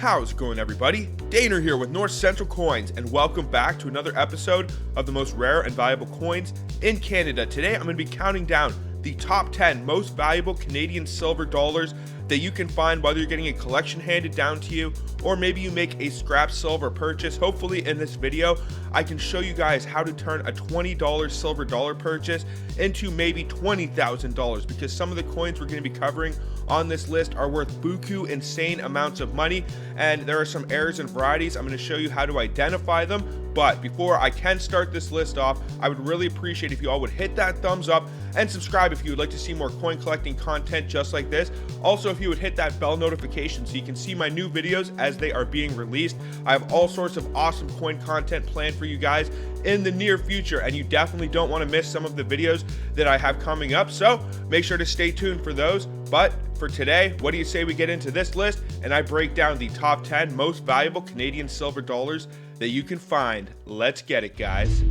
How's it going, everybody? Daner here with North Central Coins, and welcome back to another episode of the most rare and valuable coins in Canada. Today I'm going to be counting down the top 10 most valuable Canadian silver dollars that you can find, whether you're getting a collection handed down to you or maybe you make a scrap silver purchase. Hopefully in this video I can show you guys how to turn a $20 silver dollar purchase into maybe $20,000, because some of the coins we're going to be covering on this list are worth buku insane amounts of money, and there are some errors and varieties. I'm going to show you how to identify them. But before I can start this list off, I would really appreciate if you all would hit that thumbs up and subscribe if you would like to see more coin collecting content just like this. Also, if you would hit that bell notification so you can see my new videos as they are being released. I have all sorts of awesome coin content planned for you guys in the near future, and you definitely don't want to miss some of the videos that I have coming up, so make sure to stay tuned for those. But for today, what do you say we get into this list and I break down the top 10 most valuable Canadian silver dollars that you can find? Let's get it, guys.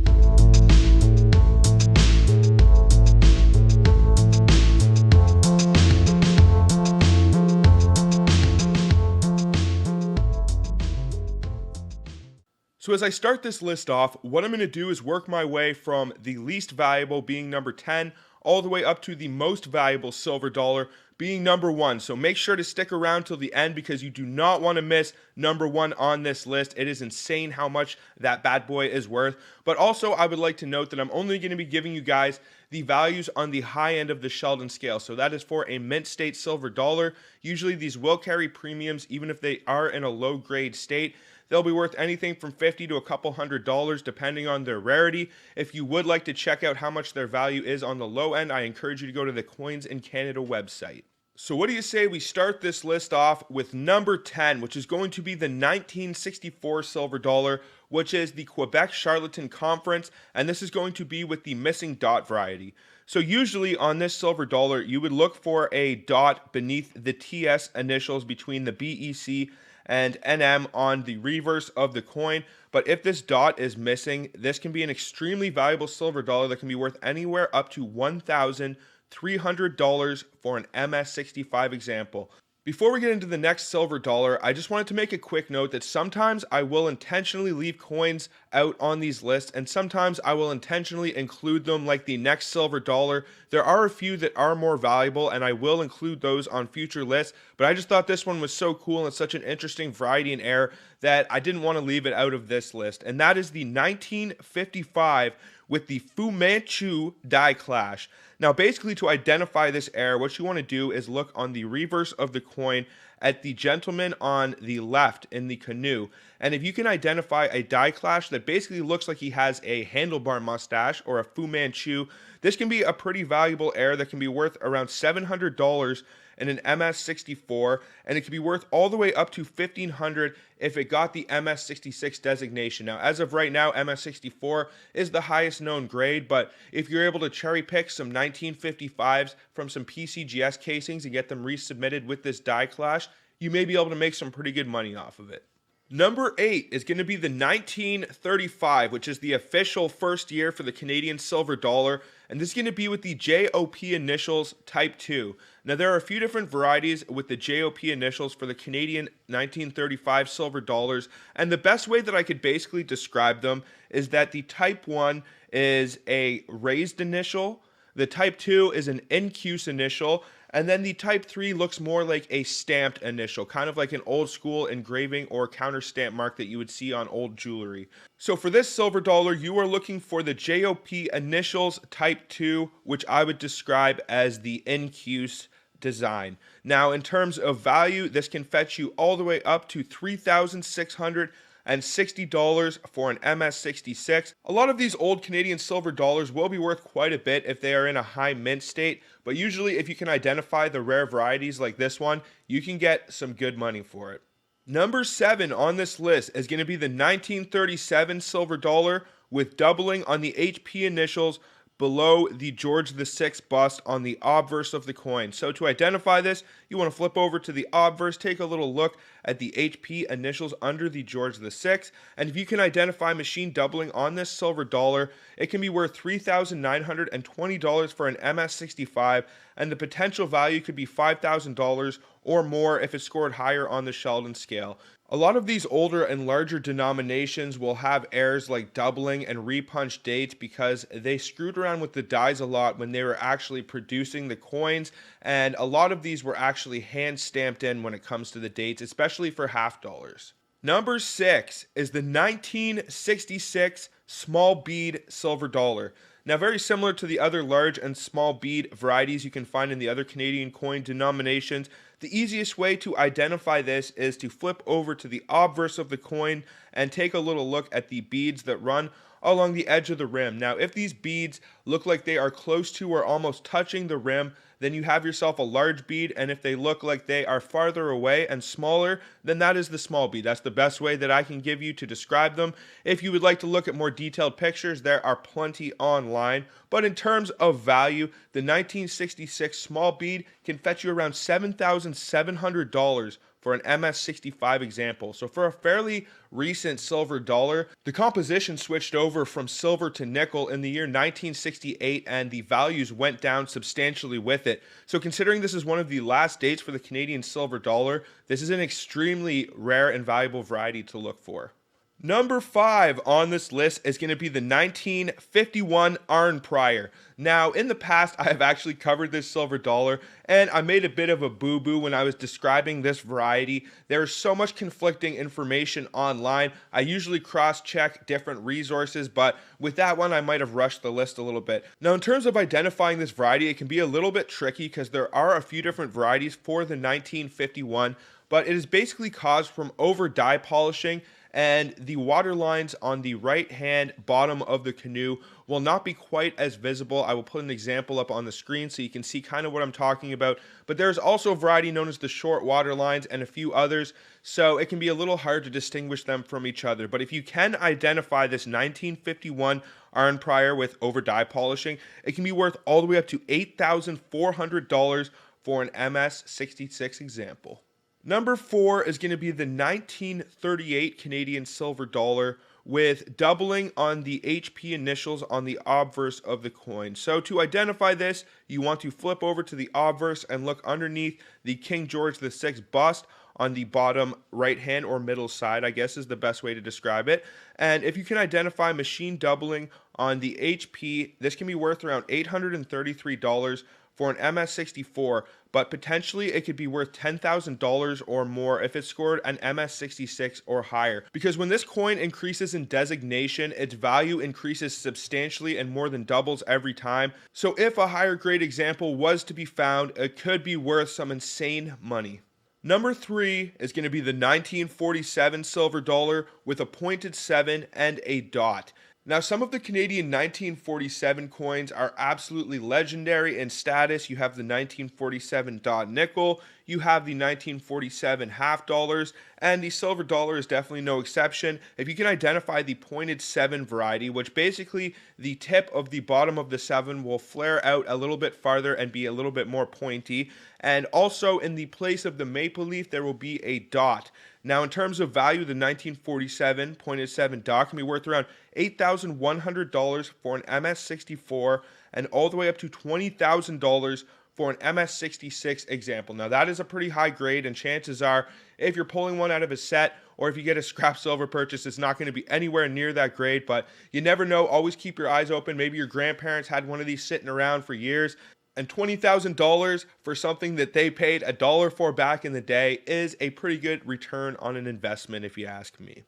So as I start this list off, what I'm going to do is work my way from the least valuable, being number 10, all the way up to the most valuable silver dollar, being number 1. So make sure to stick around till the end, because you do not want to miss number 1 on this list. It is insane how much that bad boy is worth. But also, I would like to note that I'm only going to be giving you guys the values on the high end of the Sheldon scale. So that is for a mint state silver dollar. Usually these will carry premiums even if they are in a low grade state. They'll be worth anything from $50 to a couple $100 depending on their rarity. If you would like to check out how much their value is on the low end, I encourage you to go to the Coins in Canada website. So what do you say we start this list off with number 10, which is going to be the 1964 silver dollar, which is the Quebec Charlatan Conference, and this is going to be with the missing dot variety. So usually on this silver dollar, you would look for a dot beneath the TS initials between the BEC and NM on the reverse of the coin. But if this dot is missing, this can be an extremely valuable silver dollar that can be worth anywhere up to $1,300 for an MS65 example. Before we get into the next silver dollar, I just wanted to make a quick note that sometimes I will intentionally leave coins out on these lists, and sometimes I will intentionally include them, like the next silver dollar. There are a few that are more valuable, and I will include those on future lists, but I just thought this one was so cool and such an interesting variety and error that I didn't want to leave it out of this list, and that is the 1955 with the Fu Manchu die clash. Now, basically, to identify this error, what you want to do is look on the reverse of the coin at the gentleman on the left in the canoe. And if you can identify a die clash that basically looks like he has a handlebar mustache or a Fu Manchu, this can be a pretty valuable error that can be worth around $700 in an MS64, and it can be worth all the way up to $1,500 if it got the MS66 designation. Now, as of right now, MS64 is the highest known grade, but if you're able to cherry pick some 1955s from some PCGS casings and get them resubmitted with this die clash, you may be able to make some pretty good money off of it. Number 8 is going to be the 1935, which is the official first year for the Canadian silver dollar, and this is going to be with the JOP initials Type 2. Now, there are a few different varieties with the JOP initials for the Canadian 1935 silver dollars, and the best way that I could basically describe them is that the Type 1 is a raised initial, the Type 2 is an incuse initial, and then the Type 3 looks more like a stamped initial, kind of like an old school engraving or counter stamp mark that you would see on old jewelry. So for this silver dollar, you are looking for the JOP initials Type 2, which I would describe as the incuse design. Now, in terms of value, this can fetch you all the way up to $3,660 for an MS66. A lot of these old Canadian silver dollars will be worth quite a bit if they are in a high mint state, but usually if you can identify the rare varieties like this one, you can get some good money for it. Number 7 on this list is going to be the 1937 silver dollar with doubling on the HP initials below the George VI bust on the obverse of the coin. So to identify this, you want to flip over to the obverse, take a little look at the HP initials under the George VI, and if you can identify machine doubling on this silver dollar, it can be worth $3,920 for an MS65, and the potential value could be $5,000 or more if it scored higher on the Sheldon scale. A lot of these older and larger denominations will have errors like doubling and repunch dates because they screwed around with the dies a lot when they were actually producing the coins, and a lot of these were actually hand stamped in when it comes to the dates, especially for half dollars. Number 6 is the 1966 small bead silver dollar. Now, very similar to the other large and small bead varieties you can find in the other Canadian coin denominations, the easiest way to identify this is to flip over to the obverse of the coin and take a little look at the beads that run along the edge of the rim. Now, if these beads look like they are close to or almost touching the rim, then you have yourself a large bead, and if they look like they are farther away and smaller, then that is the small bead. That's the best way that I can give you to describe them. If you would like to look at more detailed pictures, there are plenty online. But in terms of value, the 1966 small bead can fetch you around $7,700 for an MS65 example. So for a fairly recent silver dollar, the composition switched over from silver to nickel in the year 1968, and the values went down substantially with it. So considering this is one of the last dates for the Canadian silver dollar, this is an extremely rare and valuable variety to look for. Number 5 on this list is going to be the 1951 pryor. Now, in the past, I have actually covered this silver dollar, and I made a bit of a boo-boo when I was describing this variety. There is so much conflicting information online. I usually cross-check different resources, but with that one, I might have rushed the list a little bit. Now, in terms of identifying this variety, it can be a little bit tricky because there are a few different varieties for the 1951, but it is basically caused from over die polishing, and the water lines on the right hand bottom of the canoe will not be quite as visible. I will put an example up on the screen so you can see kind of what I'm talking about, but there's also a variety known as the short water lines and a few others, so it can be a little hard to distinguish them from each other. But if you can identify this 1951 iron pryor with over die polishing, it can be worth all the way up to $8,400 for an MS66 example. Number 4 is going to be the 1938 Canadian silver dollar with doubling on the HP initials on the obverse of the coin. So to identify this, you want to flip over to the obverse and look underneath the King George VI bust on the bottom right hand or middle side, I guess is the best way to describe it. And if you can identify machine doubling on the HP, this can be worth around $833 for an MS64, but potentially it could be worth $10,000 or more if it scored an MS66 or higher. Because when this coin increases in designation, its value increases substantially and more than doubles every time. So if a higher grade example was to be found, it could be worth some insane money. Number 3 is going to be the 1947 silver dollar with a pointed 7 and a dot. Now, some of the Canadian 1947 coins are absolutely legendary in status. You have the 1947 dot nickel, you have the 1947 half dollars, and the silver dollar is definitely no exception. If you can identify the pointed 7 variety, which basically the tip of the bottom of the 7 will flare out a little bit farther and be a little bit more pointy, and also in the place of the maple leaf, there will be a dot. Now, in terms of value, the 1947 pointed 7 dot can be worth around $8,100 for an MS64 and all the way up to $20,000 for an MS66 example. Now, that is a pretty high grade, and chances are, if you're pulling one out of a set or if you get a scrap silver purchase, it's not going to be anywhere near that grade, but you never know. Always keep your eyes open. Maybe your grandparents had one of these sitting around for years, and $20,000 for something that they paid $1 for back in the day is a pretty good return on an investment, if you ask me.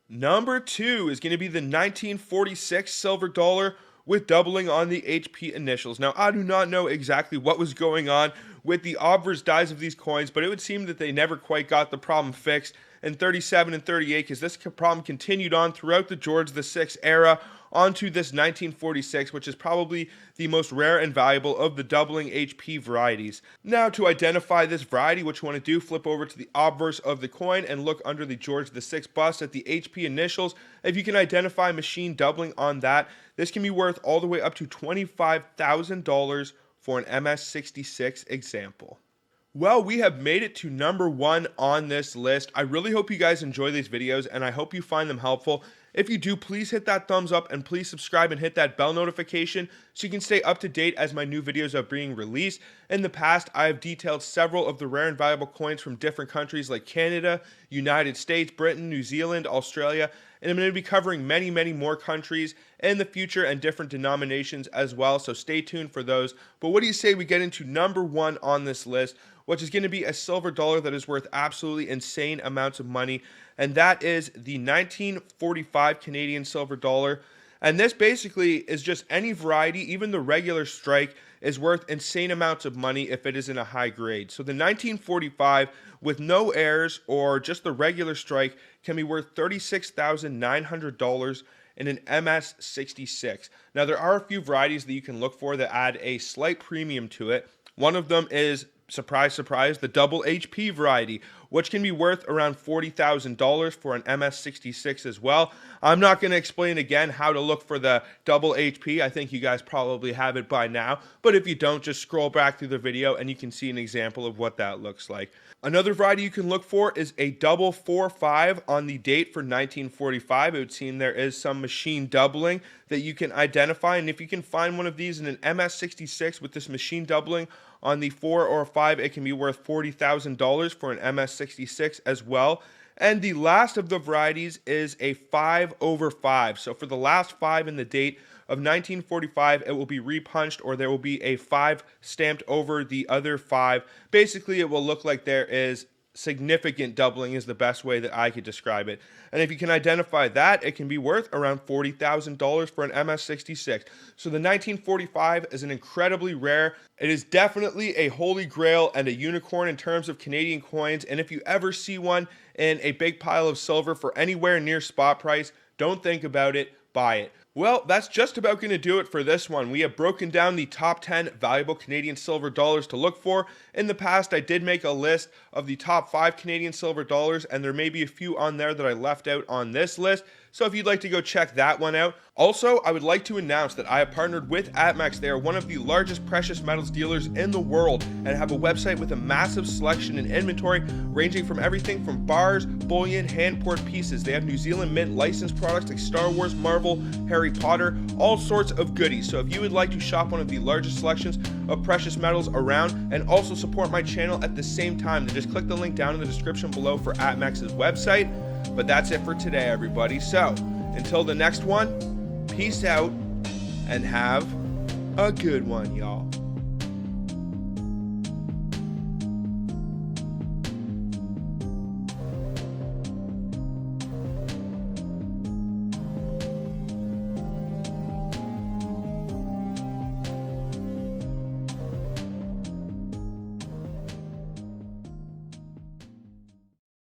Number 2 is going to be the 1946 silver dollar with doubling on the HP initials. Now, I do not know exactly what was going on with the obverse dies of these coins, but it would seem that they never quite got the problem fixed in 37 and 38, because this problem continued on throughout the George VI era onto this 1946, which is probably the most rare and valuable of the doubling HP varieties. Now, to identify this variety, what you want to do, flip over to the obverse of the coin and look under the George VI bust at the HP initials. If you can identify machine doubling on that, this can be worth all the way up to $25,000 for an MS66 example. Well, we have made it to number one on this list. I really hope you guys enjoy these videos and I hope you find them helpful. If you do, please hit that thumbs up and please subscribe and hit that bell notification so you can stay up to date as my new videos are being released. In the past, I have detailed several of the rare and valuable coins from different countries like Canada, United States, Britain, New Zealand, Australia, and I'm going to be covering many, many more countries in the future and different denominations as well, so stay tuned for those. But what do you say we get into number one on this list, which is going to be a silver dollar that is worth absolutely insane amounts of money, and that is the 1945 Canadian silver dollar. And this basically is just any variety, even the regular strike is worth insane amounts of money if it is in a high grade. So the 1945 with no airs or just the regular strike can be worth $36,900 in an MS66. Now there are a few varieties that you can look for that add a slight premium to it. One of them is, surprise, surprise, the double HP variety, which can be worth around $40,000 for an MS66 as well. I'm not going to explain again how to look for the double HP. I think you guys probably have it by now, but if you don't, just scroll back through the video and you can see an example of what that looks like. Another variety you can look for is a double 4-5 on the date for 1945. It would seem there is some machine doubling that you can identify, and if you can find one of these in an MS66 with this machine doubling on the 4 or 5, it can be worth $40,000 for an MS66 as well. And the last of the varieties is a 5/5. So for the last 5 in the date of 1945, it will be repunched, or there will be a 5 stamped over the other 5. Basically, it will look like there is significant doubling is the best way that I could describe it. And if you can identify that, it can be worth around $40,000 for an MS66. So the 1945 is an incredibly rare. It is definitely a holy grail and a unicorn in terms of Canadian coins. And if you ever see one in a big pile of silver for anywhere near spot price, don't think about it, buy it. Well, that's just about going to do it for this one. We have broken down the top 10 valuable Canadian silver dollars to look for. In the past, I did make a list of the top 5 Canadian silver dollars, and there may be a few on there that I left out on this list. So if you'd like to go check that one out. Also, I would like to announce that I have partnered with ATMEX. They are one of the largest precious metals dealers in the world and have a website with a massive selection and inventory ranging from everything from bars, bullion, hand poured pieces. They have New Zealand Mint licensed products like Star Wars, Marvel, Harry Potter, all sorts of goodies. So if you would like to shop one of the largest selections of precious metals around and also support my channel at the same time, then just click the link down in the description below for ATMEX's website. But that's it for today, everybody. So until the next one, peace out and have a good one, y'all.